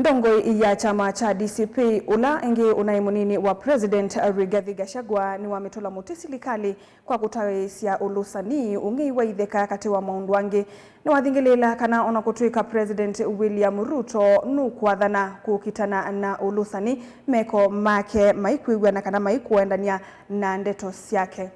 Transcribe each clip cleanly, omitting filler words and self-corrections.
Ndongoi ya chama cha DCP ula ingi Unai Munini wa President Rigathi Gachagua Niwamĩtula Muti Silikalĩ kwa Kutwaiisya Ulusani Ung'ei wa Itheka kati wa Maundu Angi.Niwathingiliila Kana ona Kutwika President William Ruto Nukwathana Kukitana na Ulusani Meko make maikuigwana kana maikuendania na Ndeto Syake.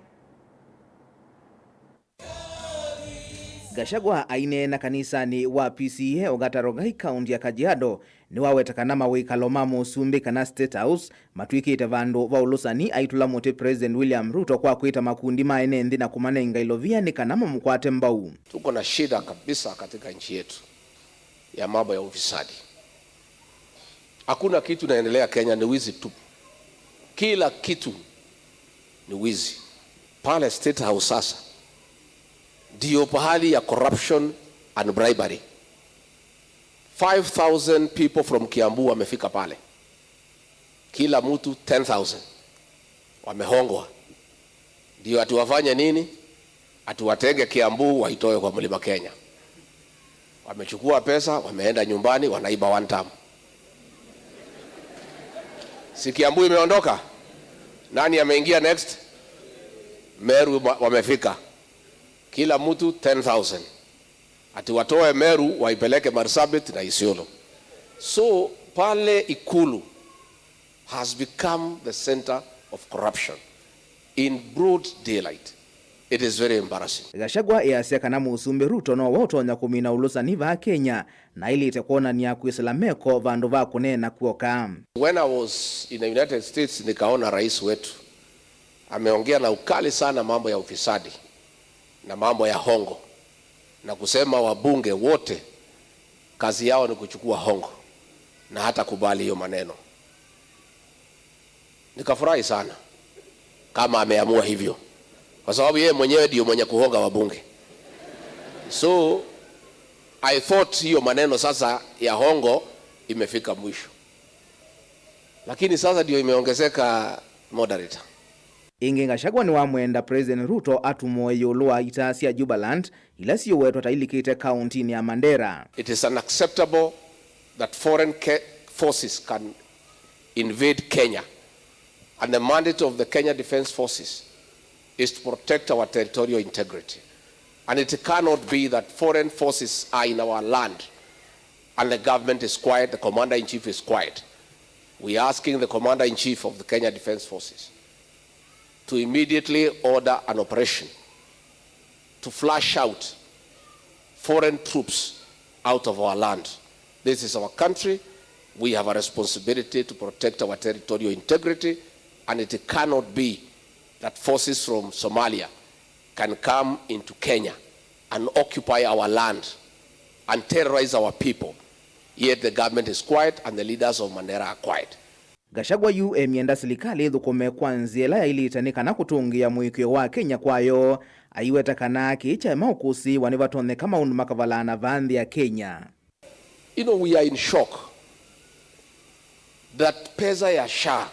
Gachagua aine na kanisani wa PCA ogatarongai kaunti ya Kajiado ni wawetakana mawikalo ma Musumbi kana State House matwikite vandu va Ulusani aitula Muti President William Ruto kwa kuita makundi maene nthi na kumanenga ilovia ni kana mumukwate mbau. Tuko na shida kabisa katika nchi yetu ya mambo ya ufisadi. Hakuna kitu naendelea Kenya, ni wizi tu. Kila kitu ni wizi. Pale State House sasa ndio pahali ya corruption and bribery. 5,000 people from Kiambu wamefika pale. Kila mtu 10,000 wamehongwa. Ndio atuwafanye nini? Atuwatenge Kiambu waitoe kwa Mlima Kenya. Wamechukua pesa, wameenda nyumbani, wanaiba one time. Si Kiambu imeondoka? Nani ameingia next? Meru wamefika. Kila mtu 10,000. Ati watoe Meru waipeleke Marsabit na Isiolo. So pale Ikulu has become the center of corruption in broad daylight. It is very embarrassing. Gachagua Easya kana Musumbi Ruto no wotonya kumina Ulusani va Kenya na ili itakuona ni ya kuisela Meko vandu va kunena kuoka. When I was in the United States nikaona rais wetu ameongea na ukali sana mambo ya ufisadi na mambo ya hongo na kusema wabunge wote kazi yao ni kuchukua hongo na hata kubali hiyo maneno. Nikafurahi sana kama ameamua hivyo, kwa sababu yeye mwenyewe ndio mwenye kuhonga wabunge. So I thought hiyo maneno sasa ya hongo imefika mwisho, lakini sasa ndio imeongezeka moderator. Ingi Gachagua ni wamwenda President Ruto atumoe yolua itaasya Jubaland ila siyo wetu atailikite kaunti ni ya Mandera. It is unacceptable that foreign forces can invade Kenya, and the mandate of the Kenya Defence Forces is to protect our territorial integrity. And it cannot be that foreign forces are in our land and the government is quiet, the Commander-in-Chief is quiet. We are asking the Commander-in-Chief of the Kenya Defence Forces to immediately order an operation to flush out foreign troops out of our land. This is our country. We have a responsibility to protect our territorial integrity, and it cannot be that forces from Somalia can come into Kenya and occupy our land and terrorize our people, yet the government is quiet and the leaders of Mandera are quiet. Gachagua emienda Silikalĩ thukume kwanziela ya ilitanika na kutungia mwikio wa Kenya kwayo aiweta kana kicha maukusi wanivatonne kama undu makavalana vandhi ya Kenya. You know, we are in shock that pesa ya SHA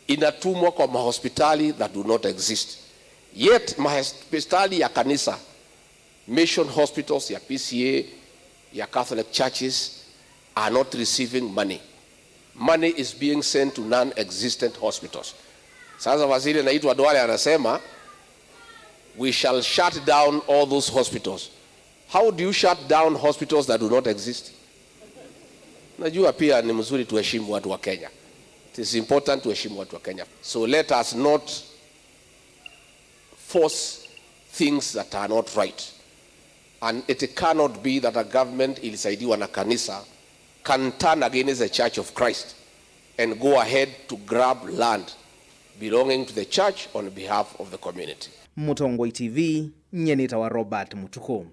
inatumwa kwa mahospitali that do not exist. Yet mahospitali ya kanisa, mission hospitals ya PCA, ya Catholic churches are not receiving money. Money is being sent to non-existent hospitals. Sasa waziri naitwa Duale anasema we shall shut down all those hospitals. How do you shut down hospitals that do not exist? Najua pia ni mzuri tuheshimu watu wa Kenya. It is important tuheshimu watu wa Kenya. So let us not force things that are not right. And it cannot be that a government ilisaidiwa na kanisa can turn against the Church of Christ and go ahead to grab land belonging to the church on behalf of the community. Ndongoi TV, nyenita wa Robert Mutuku.